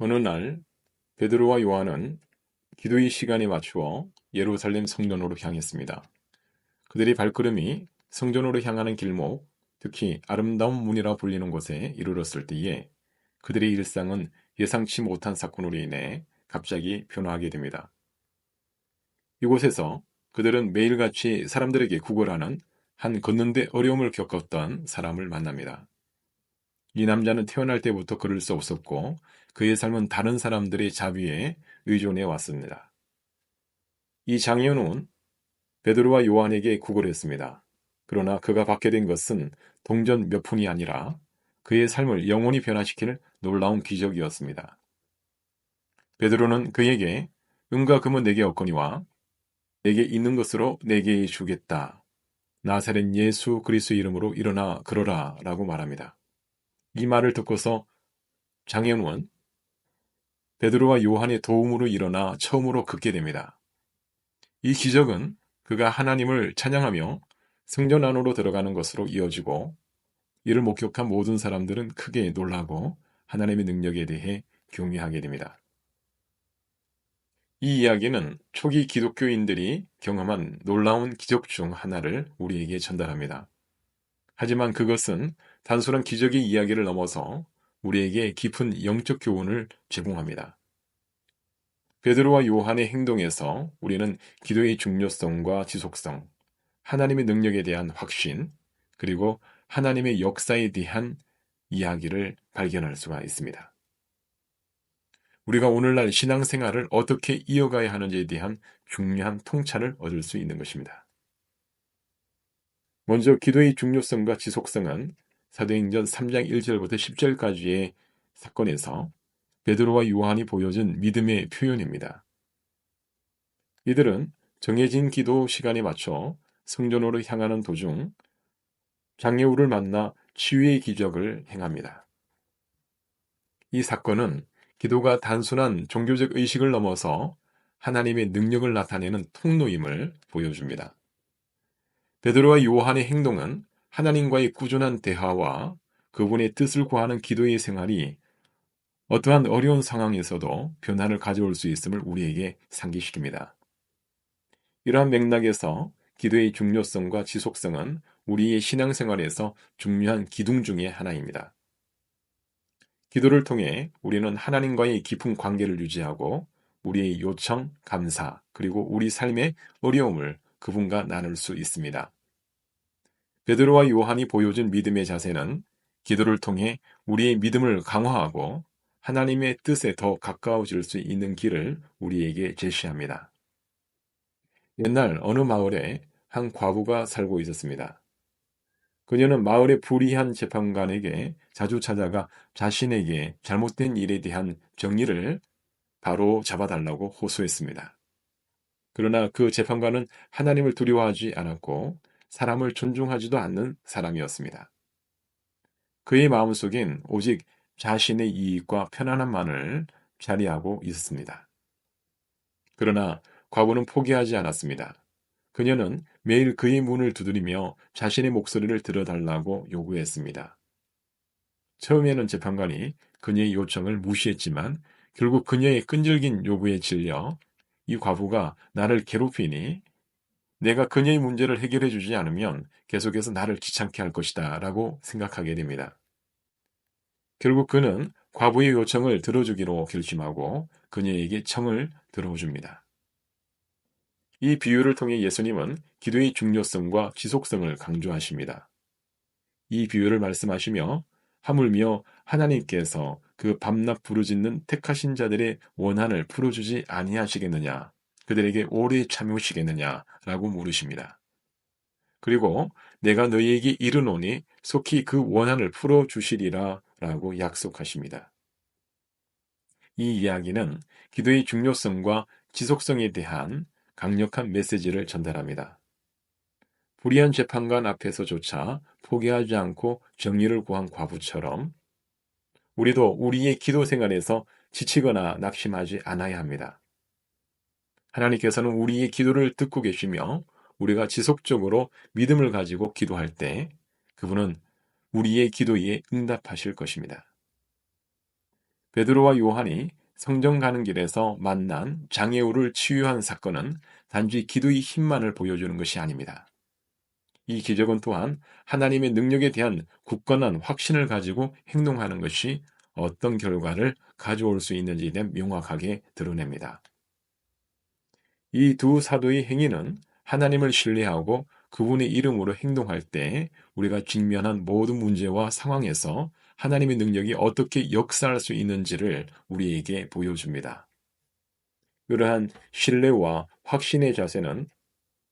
어느 날 베드로와 요한은 기도의 시간에 맞추어 예루살렘 성전으로 향했습니다. 그들의 발걸음이 성전으로 향하는 길목, 특히 아름다운 문이라 불리는 곳에 이르렀을 때에 그들의 일상은 예상치 못한 사건으로 인해 갑자기 변화하게 됩니다. 이곳에서 그들은 매일같이 사람들에게 구걸하는 한 걷는데 어려움을 겪었던 사람을 만납니다. 이 남자는 태어날 때부터 걸을 수 없었고 그의 삶은 다른 사람들의 자비에 의존해 왔습니다. 이 장현우는 베드로와 요한에게 구걸했습니다. 그러나 그가 받게 된 것은 동전 몇 푼이 아니라 그의 삶을 영원히 변화시킬 놀라운 기적이었습니다. 베드로는 그에게 은과 금은 내게 없거니와 내게 있는 것으로 내게 주겠다. 나사렛 예수 그리스도의 이름으로 일어나 걸어라 라고 말합니다. 이 말을 듣고서 장현우는 베드로와 요한의 도움으로 일어나 처음으로 걷게 됩니다. 이 기적은 그가 하나님을 찬양하며 성전 안으로 들어가는 것으로 이어지고 이를 목격한 모든 사람들은 크게 놀라고 하나님의 능력에 대해 경외하게 됩니다. 이 이야기는 초기 기독교인들이 경험한 놀라운 기적 중 하나를 우리에게 전달합니다. 하지만 그것은 단순한 기적의 이야기를 넘어서 우리에게 깊은 영적 교훈을 제공합니다. 베드로와 요한의 행동에서 우리는 기도의 중요성과 지속성, 하나님의 능력에 대한 확신, 그리고 하나님의 역사에 대한 이야기를 발견할 수가 있습니다. 우리가 오늘날 신앙생활을 어떻게 이어가야 하는지에 대한 중요한 통찰을 얻을 수 있는 것입니다. 먼저 기도의 중요성과 지속성은 사도행전 3장 1절부터 10절까지의 사건에서 베드로와 요한이 보여준 믿음의 표현입니다. 이들은 정해진 기도 시간에 맞춰 성전으로 향하는 도중 장애우를 만나 치유의 기적을 행합니다. 이 사건은 기도가 단순한 종교적 의식을 넘어서 하나님의 능력을 나타내는 통로임을 보여줍니다. 베드로와 요한의 행동은 하나님과의 꾸준한 대화와 그분의 뜻을 구하는 기도의 생활이 어떠한 어려운 상황에서도 변화를 가져올 수 있음을 우리에게 상기시킵니다. 이러한 맥락에서 기도의 중요성과 지속성은 우리의 신앙생활에서 중요한 기둥 중의 하나입니다. 기도를 통해 우리는 하나님과의 깊은 관계를 유지하고 우리의 요청, 감사, 그리고 우리 삶의 어려움을 그분과 나눌 수 있습니다. 베드로와 요한이 보여준 믿음의 자세는 기도를 통해 우리의 믿음을 강화하고 하나님의 뜻에 더 가까워질 수 있는 길을 우리에게 제시합니다. 옛날 어느 마을에 한 과부가 살고 있었습니다. 그녀는 마을의 불의한 재판관에게 자주 찾아가 자신에게 잘못된 일에 대한 정의를 바로 잡아달라고 호소했습니다. 그러나 그 재판관은 하나님을 두려워하지 않았고 사람을 존중하지도 않는 사람이었습니다. 그의 마음속엔 오직 자신의 이익과 편안함만을 자리하고 있었습니다. 그러나 과부는 포기하지 않았습니다. 그녀는 매일 그의 문을 두드리며 자신의 목소리를 들어달라고 요구했습니다. 처음에는 재판관이 그녀의 요청을 무시했지만 결국 그녀의 끈질긴 요구에 질려 이 과부가 나를 괴롭히니 내가 그녀의 문제를 해결해 주지 않으면 계속해서 나를 귀찮게 할 것이다 라고 생각하게 됩니다. 결국 그는 과부의 요청을 들어주기로 결심하고 그녀에게 청을 들어줍니다. 이 비유를 통해 예수님은 기도의 중요성과 지속성을 강조하십니다. 이 비유를 말씀하시며 하물며 하나님께서 그 밤낮 부르짖는 택하신 자들의 원한을 풀어주지 아니하시겠느냐, 그들에게 오래 참으시겠느냐라고 물으십니다. 그리고 내가 너희에게 이르노니 속히 그 원한을 풀어주시리라 라고 약속하십니다. 이 이야기는 기도의 중요성과 지속성에 대한 강력한 메시지를 전달합니다. 불의한 재판관 앞에서조차 포기하지 않고 정의를 구한 과부처럼 우리도 우리의 기도 생활에서 지치거나 낙심하지 않아야 합니다. 하나님께서는 우리의 기도를 듣고 계시며 우리가 지속적으로 믿음을 가지고 기도할 때 그분은 우리의 기도에 응답하실 것입니다. 베드로와 요한이 성전 가는 길에서 만난 장애우를 치유한 사건은 단지 기도의 힘만을 보여주는 것이 아닙니다. 이 기적은 또한 하나님의 능력에 대한 굳건한 확신을 가지고 행동하는 것이 어떤 결과를 가져올 수 있는지에 대해 명확하게 드러냅니다. 이 두 사도의 행위는 하나님을 신뢰하고 그분의 이름으로 행동할 때 우리가 직면한 모든 문제와 상황에서 하나님의 능력이 어떻게 역사할 수 있는지를 우리에게 보여줍니다. 그러한 신뢰와 확신의 자세는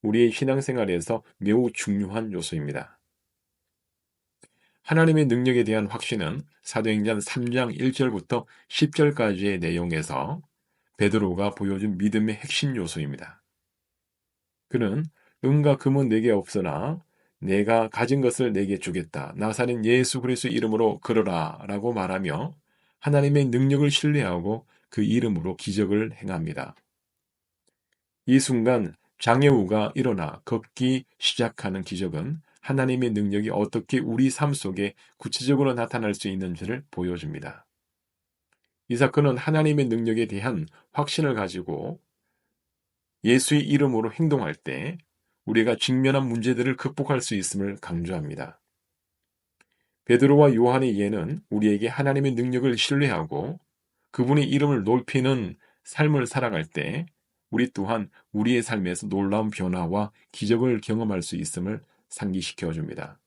우리의 신앙생활에서 매우 중요한 요소입니다. 하나님의 능력에 대한 확신은 사도행전 3장 1절부터 10절까지의 내용에서 베드로가 보여준 믿음의 핵심 요소입니다. 그는 은과 금은 내게 없으나 내가 가진 것을 내게 주겠다. 나사렛 예수 그리스도의 이름으로 걸어라 라고 말하며 하나님의 능력을 신뢰하고 그 이름으로 기적을 행합니다. 이 순간 장애우가 일어나 걷기 시작하는 기적은 하나님의 능력이 어떻게 우리 삶 속에 구체적으로 나타날 수 있는지를 보여줍니다. 이 사건은 하나님의 능력에 대한 확신을 가지고 예수의 이름으로 행동할 때 우리가 직면한 문제들을 극복할 수 있음을 강조합니다. 베드로와 요한의 예는 우리에게 하나님의 능력을 신뢰하고 그분의 이름을 높이는 삶을 살아갈 때 우리 또한 우리의 삶에서 놀라운 변화와 기적을 경험할 수 있음을 상기시켜 줍니다.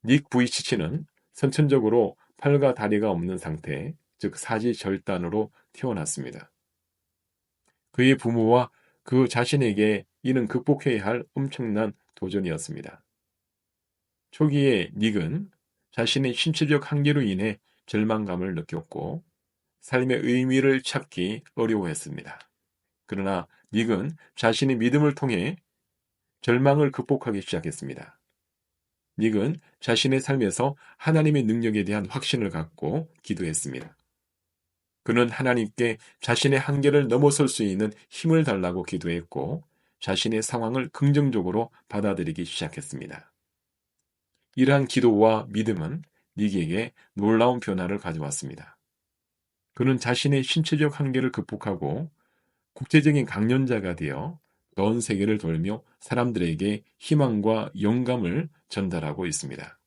닉 부이치치는 선천적으로 팔과 다리가 없는 상태, 즉 사지절단으로 태어났습니다. 그의 부모와 그 자신에게 이는 극복해야 할 엄청난 도전이었습니다. 초기에 닉은 자신의 신체적 한계로 인해 절망감을 느꼈고 삶의 의미를 찾기 어려워했습니다. 그러나 닉은 자신의 믿음을 통해 절망을 극복하기 시작했습니다. 닉은 자신의 삶에서 하나님의 능력에 대한 확신을 갖고 기도했습니다. 그는 하나님께 자신의 한계를 넘어설 수 있는 힘을 달라고 기도했고 자신의 상황을 긍정적으로 받아들이기 시작했습니다. 이러한 기도와 믿음은 닉에게 놀라운 변화를 가져왔습니다. 그는 자신의 신체적 한계를 극복하고 국제적인 강연자가 되어 전 세계를 돌며 사람들에게 희망과 영감을 전달하고 있습니다.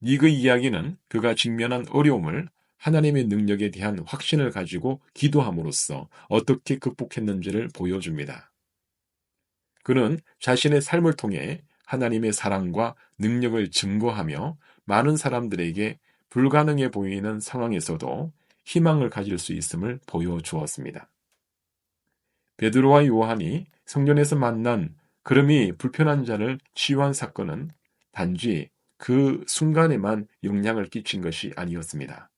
닉의 이야기는 그가 직면한 어려움을 하나님의 능력에 대한 확신을 가지고 기도함으로써 어떻게 극복했는지를 보여줍니다. 그는 자신의 삶을 통해 하나님의 사랑과 능력을 증거하며 많은 사람들에게 불가능해 보이는 상황에서도 희망을 가질 수 있음을 보여주었습니다. 베드로와 요한이 성전에서 만난 걸음이 불편한 자를 치유한 사건은 단지 그 순간에만 영향을 끼친 것이 아니었습니다.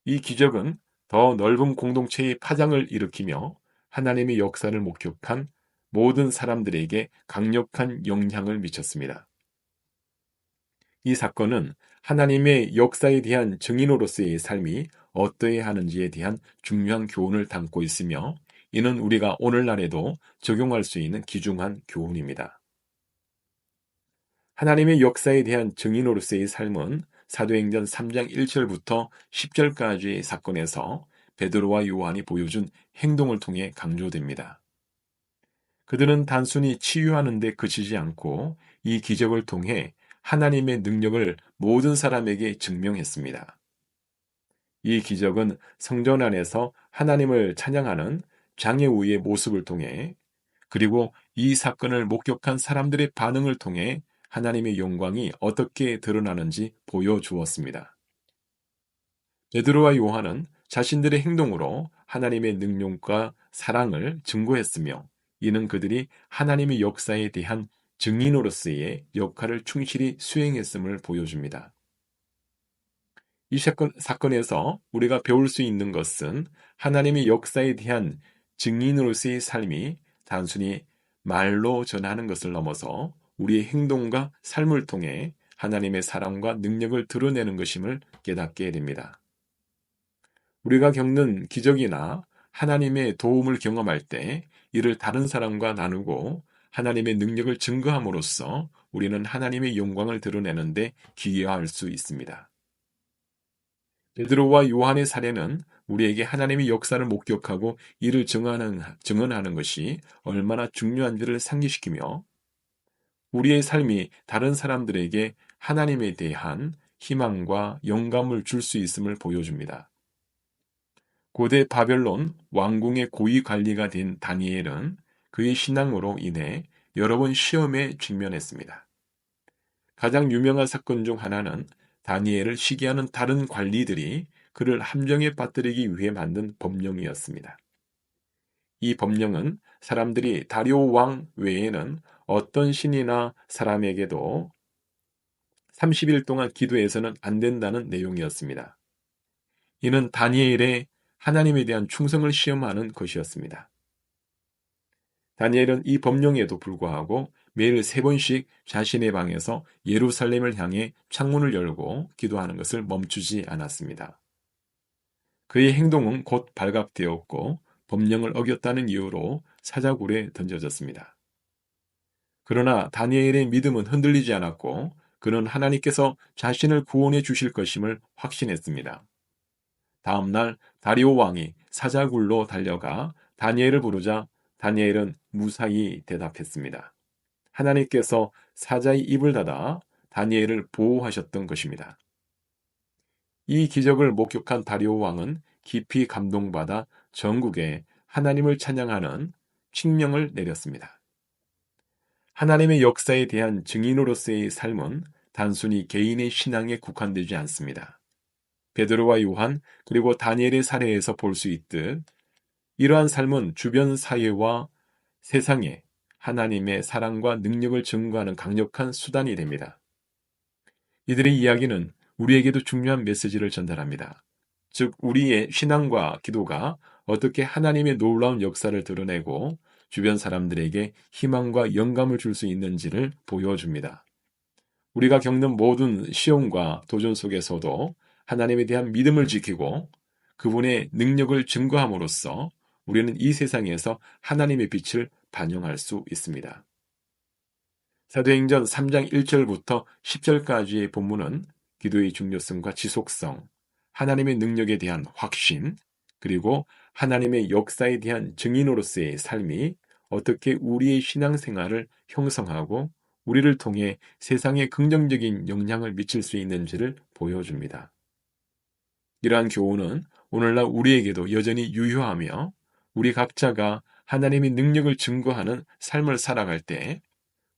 이 기적은 더 넓은 공동체의 파장을 일으키며 하나님의 역사를 목격한 모든 사람들에게 강력한 영향을 미쳤습니다. 이 사건은 하나님의 역사에 대한 증인으로서의 삶이 어떠해야 하는지에 대한 중요한 교훈을 담고 있으며 이는 우리가 오늘날에도 적용할 수 있는 귀중한 교훈입니다. 하나님의 역사에 대한 증인으로서의 삶은 사도행전 3장 1절부터 10절까지의 사건에서 베드로와 요한이 보여준 행동을 통해 강조됩니다. 그들은 단순히 치유하는 데 그치지 않고 이 기적을 통해 하나님의 능력을 모든 사람에게 증명했습니다. 이 기적은 성전 안에서 하나님을 찬양하는 장애우의 모습을 통해 그리고 이 사건을 목격한 사람들의 반응을 통해 하나님의 영광이 어떻게 드러나는지 보여주었습니다. 베드로와 요한은 자신들의 행동으로 하나님의 능력과 사랑을 증거했으며 이는 그들이 하나님의 역사에 대한 증인으로서의 역할을 충실히 수행했음을 보여줍니다. 이 사건에서 우리가 배울 수 있는 것은 하나님의 역사에 대한 증인으로서의 삶이 단순히 말로 전하는 것을 넘어서 우리의 행동과 삶을 통해 하나님의 사랑과 능력을 드러내는 것임을 깨닫게 됩니다. 우리가 겪는 기적이나 하나님의 도움을 경험할 때 이를 다른 사람과 나누고 하나님의 능력을 증거함으로써 우리는 하나님의 영광을 드러내는데 기여할 수 있습니다. 베드로와 요한의 사례는 우리에게 하나님의 역사를 목격하고 이를 증언하는 것이 얼마나 중요한지를 상기시키며 우리의 삶이 다른 사람들에게 하나님에 대한 희망과 영감을 줄 수 있음을 보여줍니다. 고대 바벨론 왕궁의 고위 관리가 된 다니엘은 그의 신앙으로 인해 여러 번 시험에 직면했습니다. 가장 유명한 사건 중 하나는 다니엘을 시기하는 다른 관리들이 그를 함정에 빠뜨리기 위해 만든 법령이었습니다. 이 법령은 사람들이 다리오 왕 외에는 어떤 신이나 사람에게도 30일 동안 기도해서는 안 된다는 내용이었습니다. 이는 다니엘의 하나님에 대한 충성을 시험하는 것이었습니다. 다니엘은 이 법령에도 불구하고 매일 3번씩 자신의 방에서 예루살렘을 향해 창문을 열고 기도하는 것을 멈추지 않았습니다. 그의 행동은 곧 발각되었고 법령을 어겼다는 이유로 사자굴에 던져졌습니다. 그러나 다니엘의 믿음은 흔들리지 않았고 그는 하나님께서 자신을 구원해 주실 것임을 확신했습니다. 다음 날 다리오 왕이 사자굴로 달려가 다니엘을 부르자 다니엘은 무사히 대답했습니다. 하나님께서 사자의 입을 닫아 다니엘을 보호하셨던 것입니다. 이 기적을 목격한 다리오 왕은 깊이 감동받아 전국에 하나님을 찬양하는 칙명을 내렸습니다. 하나님의 역사에 대한 증인으로서의 삶은 단순히 개인의 신앙에 국한되지 않습니다. 베드로와 요한 그리고 다니엘의 사례에서 볼 수 있듯 이러한 삶은 주변 사회와 세상에 하나님의 사랑과 능력을 증거하는 강력한 수단이 됩니다. 이들의 이야기는 우리에게도 중요한 메시지를 전달합니다. 즉, 우리의 신앙과 기도가 어떻게 하나님의 놀라운 역사를 드러내고 주변 사람들에게 희망과 영감을 줄 수 있는지를 보여줍니다. 우리가 겪는 모든 시험과 도전 속에서도 하나님에 대한 믿음을 지키고 그분의 능력을 증거함으로써 우리는 이 세상에서 하나님의 빛을 반영할 수 있습니다. 사도행전 3장 1절부터 10절까지의 본문은 기도의 중요성과 지속성, 하나님의 능력에 대한 확신, 그리고 하나님의 역사에 대한 증인으로서의 삶이 어떻게 우리의 신앙생활을 형성하고 우리를 통해 세상에 긍정적인 영향을 미칠 수 있는지를 보여줍니다. 이러한 교훈은 오늘날 우리에게도 여전히 유효하며 우리 각자가 하나님의 능력을 증거하는 삶을 살아갈 때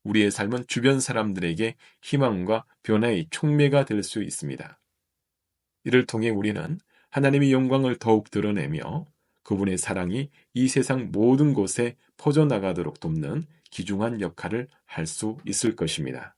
우리의 삶은 주변 사람들에게 희망과 변화의 촉매가 될 수 있습니다. 이를 통해 우리는 하나님의 영광을 더욱 드러내며 그분의 사랑이 이 세상 모든 곳에 퍼져나가도록 돕는 귀중한 역할을 할 수 있을 것입니다.